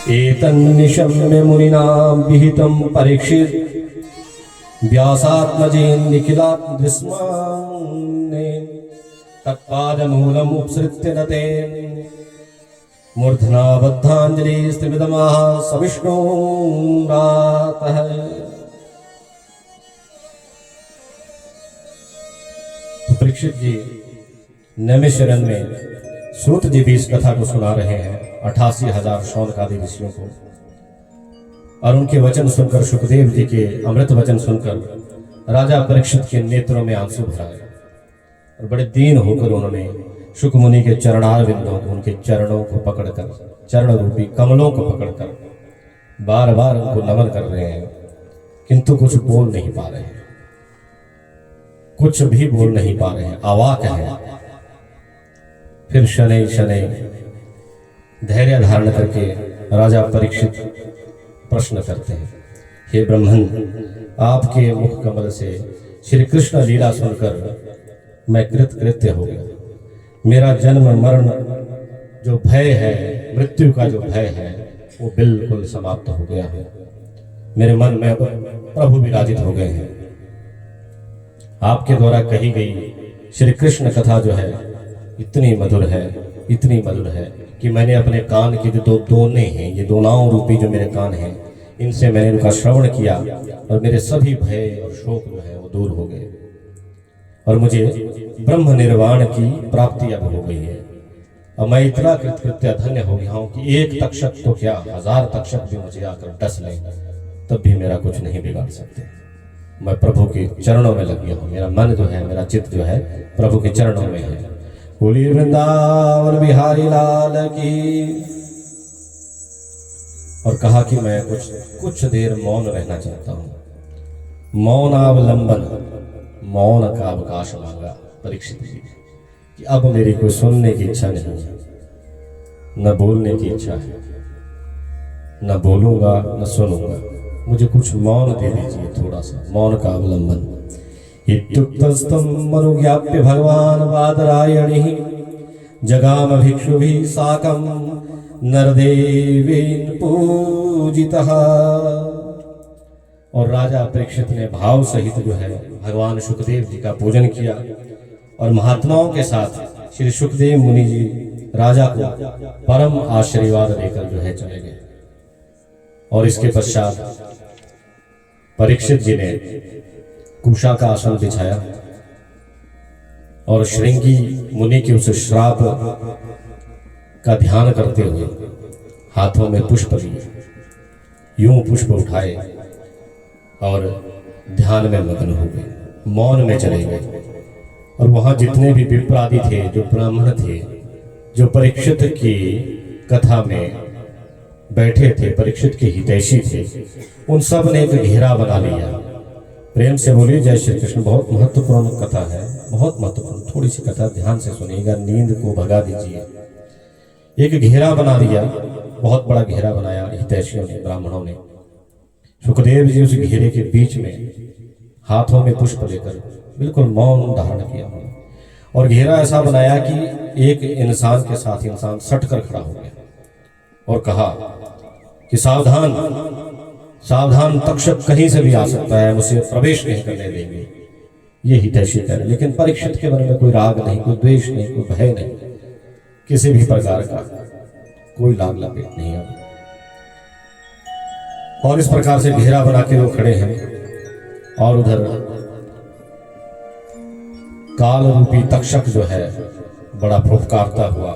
एतन्निशम्य मुनिना विहितं परीक्षित व्यासात्मजेन निखिलात्मदृस्मान्ने तत्पादमूलमुपसृत्य नतेन मूर्धना बद्धाञ्जलिस्त्रिविधमाः सविष्णुरातः। तो परीक्षित जी नैमिषारण्य में सूत जी भी इस कथा को सुना रहे हैं 88,000 शौनकादि ऋषियों को, और उनके वचन सुनकर सुखदेव जी के अमृत वचन सुनकर राजा परीक्षित के नेत्रों में आंसू भराए और बड़े दीन होकर उन्होंने शुक मुनि के चरणारविंदों को, उनके चरणों को पकड़कर, चरण रूपी कमलों को पकड़कर बार बार उनको नमन कर रहे हैं, किंतु कुछ बोल नहीं पा रहे हैं, कुछ भी बोल नहीं पा रहे हैं, अवाक है। फिर शनै शनै धैर्य धारण करके राजा परीक्षित प्रश्न करते हैं, हे ब्रह्मन, आपके मुख कमल से श्री कृष्ण लीला सुनकर मैं कृतकृत्य हो गया। मेरा जन्म मरण जो भय है, मृत्यु का जो भय है, वो बिल्कुल समाप्त हो गया है। मेरे मन में अब प्रभु विराजित हो गए हैं। आपके द्वारा कही गई श्री कृष्ण कथा जो है इतनी मधुर है, इतनी मधुर है कि मैंने अपने कान की जो दो दोने हैं, ये दोनाओं रूपी जो मेरे कान हैं, इनसे मैंने उनका श्रवण किया और मेरे सभी भय और शोक जो है वो दूर हो गए और मुझे ब्रह्म निर्वाण की प्राप्ति अब हो गई है। अब मैं इतना कृतकृत्य धन्य हो गया हूँ कि एक तक्षक तो क्या, 1000 तक्षक भी मुझे आकर डस लें तब भी मेरा कुछ नहीं बिगाड़ सकते। मैं प्रभु के चरणों में लग गया हूँ। मेरा मन जो है, मेरा चित्त जो है प्रभु के चरणों में है। बोलिए वृंदावन बिहारी लाल की। और कहा कि मैं कुछ देर मौन रहना चाहता हूँ। मौनावलंबन, मौन का अवकाश मांगा परीक्षित जी कि अब मेरी कोई सुनने की इच्छा नहीं है, न बोलने की इच्छा है, न बोलूंगा न सुनूंगा, मुझे कुछ मौन दे दीजिए, थोड़ा सा मौन का अवलंबन। इत्युक्तस्तम मनुज्ञाप्य भगवान बादरायणिः जगाम भिक्षुभिः साकं नरदेवेन पूजितः। और राजा परीक्षित ने भाव सहित जो है भगवान सुखदेव जी का पूजन किया और महात्माओं के साथ श्री सुखदेव मुनि जी राजा को परम आशीर्वाद देकर जो है चले गए। और इसके पश्चात परीक्षित जी ने कुशा का आसन बिछाया और श्रृंगी मुनि के उस श्राप का ध्यान करते हुए हाथों में पुष्प लिए, यूं पुष्प उठाए और ध्यान में मग्न हो गए, मौन में चले गए। और वहां जितने भी विप्रादि थे, जो ब्राह्मण थे, जो परीक्षित की कथा में बैठे थे, परीक्षित के हितैषी थे, उन सब ने एक घेरा बना लिया। प्रेम से बोलिए जय श्री कृष्ण। बहुत महत्वपूर्ण कथा है, बहुत महत्वपूर्ण। थोड़ी सी कथा ध्यान से सुनिएगा, नींद को भगा दीजिए। एक घेरा बना दिया, बहुत बड़ा घेरा बनाया हितैषियों ने, ब्राह्मणों ने। सुखदेव जी उस घेरे के बीच में हाथों में पुष्प लेकर बिल्कुल मौन धारण किया और घेरा ऐसा बनाया कि एक इंसान के साथ इंसान सटकर खड़ा हो गया और कहा कि सावधान सावधान, तक्षक कहीं से भी आ सकता है, मुझे प्रवेश नहीं करने देंगे। ये हितैषी कह रहे। लेकिन परीक्षित के मन में कोई राग नहीं, कोई द्वेष नहीं, कोई भय नहीं, किसी भी प्रकार का कोई लाग लपेट नहीं है। और इस प्रकार से घेरा बना के वो खड़े हैं और उधर काल रूपी तक्षक जो है बड़ा फुफकारता हुआ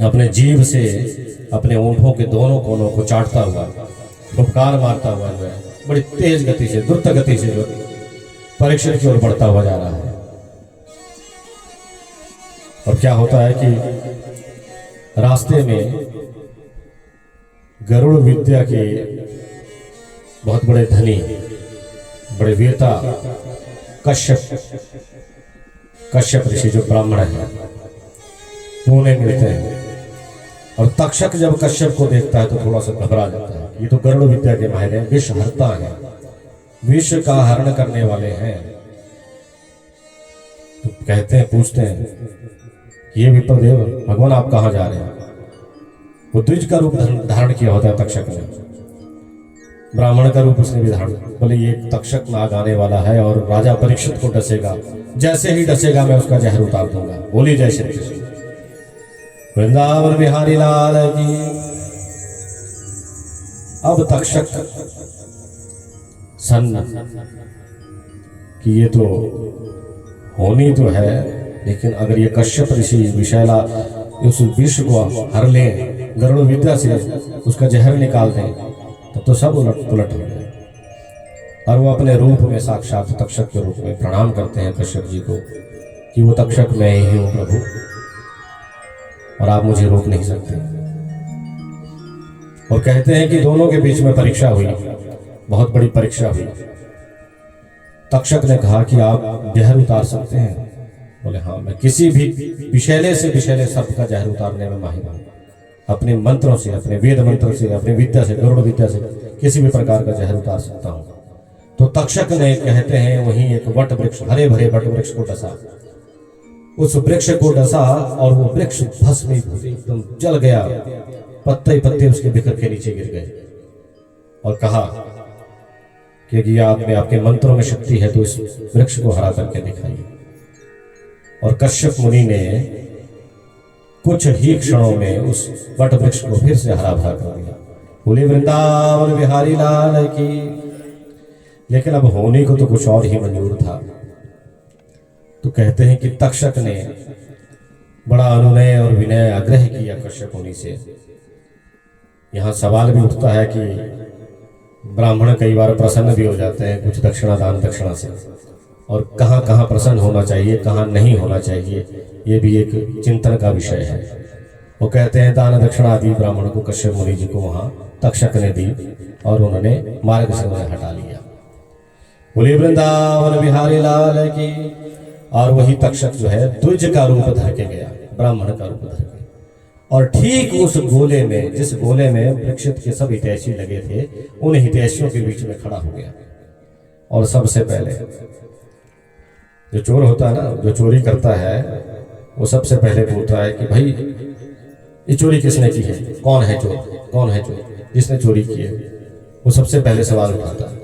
अपने जीभ से अपने ओंठों के दोनों कोनों को चाटता हुआ, फुफकार मारता हुआ जो है बड़ी तेज गति से, द्रुत गति से जो परीक्षित की ओर बढ़ता हुआ जा रहा है। और क्या होता है कि रास्ते में गरुड़ विद्या के बहुत बड़े धनी, बड़े वीरता कश्यप ऋषि जो ब्राह्मण है वो उन्हें मिलते हैं। और तक्षक जब कश्यप को देखता है तो थोड़ा सा घबरा जाता है। ये तो गरुड़ विद्या के माहिर हैं, विष हरता है, विष का हरण करने वाले हैं। तो कहते हैं, पूछते हैं, ये विप्रदेव भगवान आप कहाँ जा रहे हैं? वो द्विज का रूप धारण किया होता है तक्षक ने, ब्राह्मण का रूप उसने भी धारण। बोले ये तक्षक नाग आने वाला है और राजा परीक्षित को डसेगा, जैसे ही डसेगा मैं उसका जहर उतार दूंगा। बोली जय श्री कृष्ण। वृंदावन बिहारी लाल की। अब तक्षक सन्न कि ये तो होनी तो है, लेकिन अगर ये कश्यप ऋषि विषैला उस विष को हर लें, गरुड़ विद्या से उसका जहर निकाल दें, तब तो सब उलट पुलट हो जाए। और वो अपने रूप में साक्षात तक्षक के रूप में प्रणाम करते हैं कश्यप जी को कि वो तक्षक मैं ही हूं प्रभु, और आप मुझे रोक नहीं सकते। और कहते हैं कि दोनों के बीच में परीक्षा हुई, बहुत बड़ी परीक्षा हुई। तक्षक ने कहा कि आप जहर उतार सकते हैं? बोले हाँ, मैं किसी भी विषैले से विषैले सर्प का जहर उतारने में माहिर हूं। अपने मंत्रों से, अपने वेद मंत्र से, अपनी विद्या से, गरुड़ विद्या से किसी भी प्रकार का जहर उतार सकता हूं। तो तक्षक ने, कहते हैं, वहीं एक वट वृक्ष, हरे भरे वट वृक्ष को डसा। उस वृक्ष को डसा और वो वृक्ष भस्मीभूत एकदम जल गया, पत्ते ही पत्ते उसके बिखर के नीचे गिर गए। और कहा कि आपके मंत्रों में शक्ति है तो इस वृक्ष को हरा करके दिखाइए। और कश्यप मुनि ने कुछ ही क्षणों में उस वट वृक्ष को फिर से हरा भरा कर दिया। बोले वृंदावन बिहारी लाल की। लेकिन अब होने को तो कुछ और ही मंजूर था। तो कहते हैं कि तक्षक ने बड़ा अनुनय और विनय आग्रह किया कश्यप मुनि से। यहां सवाल भी उठता है कि ब्राह्मण कई बार प्रसन्न भी हो जाते हैं कुछ दक्षिणा दान दक्षिणा से, और कहाँ कहाँ प्रसन्न होना चाहिए, कहाँ नहीं होना चाहिए, ये भी एक चिंतन का विषय है। वो कहते हैं दान दक्षिणा आदि ब्राह्मण को कश्यप मुनि जी को वहां तक्षक ने दी और उन्होंने मार्ग से उन्हें हटा लिया। बोले वृंदावन बिहारी लाल की। और वही तक्षक जो है द्विज का रूप धर के गया, ब्राह्मण का रूप धर के, और ठीक उस गोले में, जिस गोले में परीक्षित के सब हितैषी लगे थे, उन हितैषियों के बीच में खड़ा हो गया। और सबसे पहले जो चोर होता है ना, जो चोरी करता है, वो सबसे पहले पूछता है कि भाई ये चोरी किसने की है, कौन है चोर, कौन है चोर जिसने चोरी की है, वो सबसे पहले सवाल उठाता है।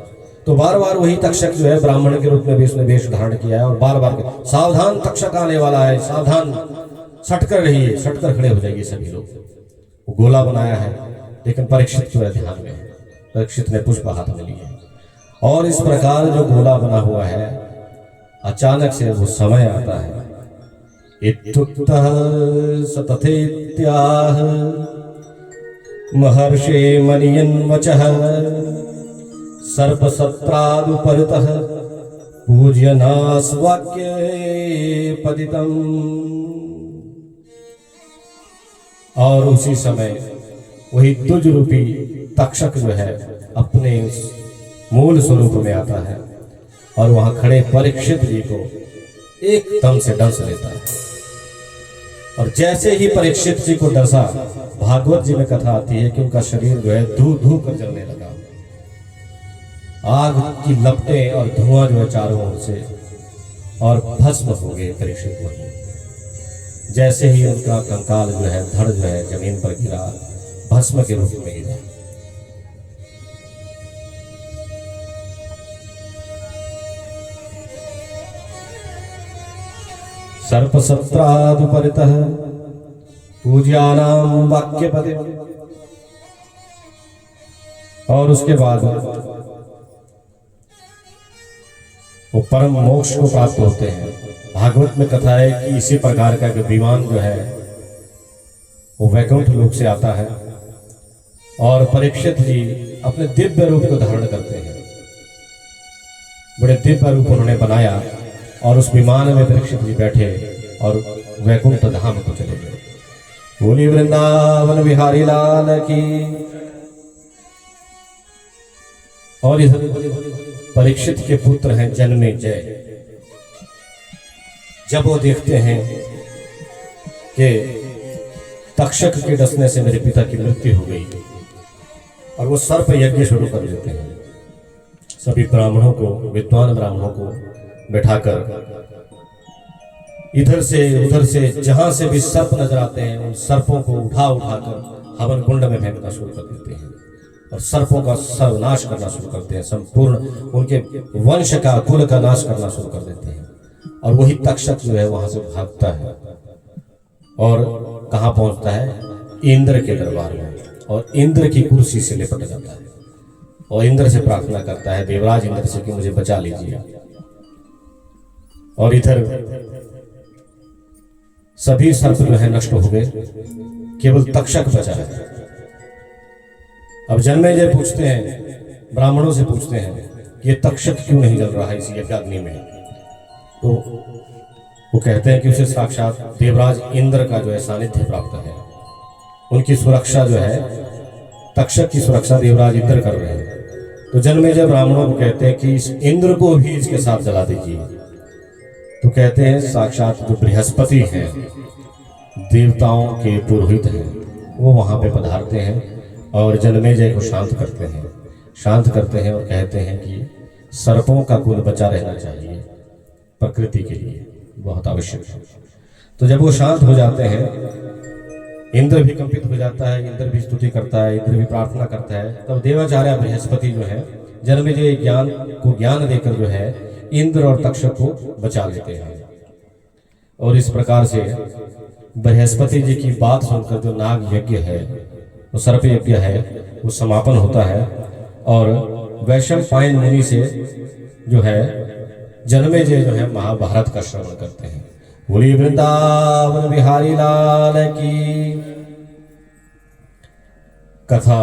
तो बार बार वही तक्षक जो है ब्राह्मण के रूप में भी उसने वेश धारण किया है, और बार बार सावधान तक्षक आने वाला है, सावधान, सटकर रहिए, सटकर खड़े हो जाइए सभी लोग। वो गोला बनाया है, लेकिन परीक्षित जो है ध्यान में, परीक्षित ने पुष्प हाथ में लिए, और इस प्रकार जो गोला बना हुआ है, अचानक से वो समय आता है। इत्युक्तः सतथेत्याह महर्षे मनियन् वचः सर्पसत्रादुपरितः पूज्यनास्वाक्ये पतितम्। और उसी समय वही द्विज रूपी तक्षक जो है अपने मूल स्वरूप में आता है और वहां खड़े परीक्षित जी को एकदम से डस लेता है। और जैसे ही परीक्षित जी को डसा, भागवत जी में कथा आती है कि उनका शरीर जो है धू धू कर जलने लगा। आग की लपटें और धुआं जो है चारों ओर से, और भस्म हो गए परीक्षित वहीं। जैसे ही उनका कंकाल जो है, धड़ जो है जमीन पर गिरा, भस्म के रूप में गिरा। सर्पसत्रादुपरितः पूज्यानां वाक्यपदे। और उसके बाद वो परम मोक्ष को प्राप्त होते हैं। भागवत में कथा है कि इसी प्रकार का विमान जो है वो वैकुंठ लोक से आता है, और परीक्षित जी अपने दिव्य रूप को धारण करते हैं। बड़े दिव्य रूप उन्होंने बनाया, और उस विमान में परीक्षित जी बैठे और वैकुंठ धाम को चले गए। बोली वृंदावन बिहारी लाल की। और इधर परीक्षित के पुत्र हैं जन्मेजय। जब वो देखते हैं कि तक्षक के डसने से मेरे पिता की मृत्यु हो गई, और वो सर्प यज्ञ शुरू कर देते हैं। सभी ब्राह्मणों को, विद्वान ब्राह्मणों को बैठाकर इधर से उधर से जहां से भी सर्प नजर आते हैं, उन सर्पों को उठा उठाकर हवन कुंड में फेंकना शुरू कर देते हैं और सर्पों का सर्वनाश करना शुरू करते हैं, संपूर्ण उनके वंश का कुल का नाश करना शुरू कर देते हैं। और वही तक्षक जो है वहां से भागता है और कहाँ पहुंचता है? इंद्र के दरबार में, और इंद्र की कुर्सी से लिपट जाता है और इंद्र से प्रार्थना करता है, देवराज इंद्र से, कि मुझे बचा लीजिए। और इधर सभी सर्प जो है नष्ट हो गए, केवल तक्षक बचा है। अब जन्मेजय पूछते हैं, ब्राह्मणों से पूछते हैं, ये तक्षक क्यों नहीं जल रहा है इस यज्ञाग्नि में? तो वो कहते हैं कि उसे साक्षात देवराज इंद्र का जो है सानिध्य प्राप्त है, उनकी सुरक्षा जो है, तक्षक की सुरक्षा देवराज इंद्र कर रहे हैं। तो जन्मेजय ब्राह्मणों को कहते हैं कि इस इंद्र को भी इसके साथ जला दीजिए। तो कहते हैं साक्षात जो बृहस्पति हैं, देवताओं के पुरोहित हैं, वो वहां पे पधारते हैं और जन्मेजय को शांत करते हैं और कहते हैं कि सर्पों का कुल बचा रहना चाहिए, प्रकृति के लिए बहुत आवश्यक है। तो जब वो शांत हो जाते हैं, इंद्र भी कंपित हो जाता है, इंद्र भी स्तुति करता है, इंद्र भी प्रार्थना करता है। तब देवाचार्य बृहस्पति जो है जन्मेजय ज्ञान देकर जो है इंद्र और तक्षक को बचा लेते हैं। और इस प्रकार से बृहस्पति जी की बात सुनकर जो नाग यज्ञ है, वो सर्प यज्ञ है, वो समापन होता है। और वैशंपायन मुनि से जो है जन्मेजय जो है महाभारत का श्रवण करते हैं। बोली वृंदावन बिहारी लाल की। कथा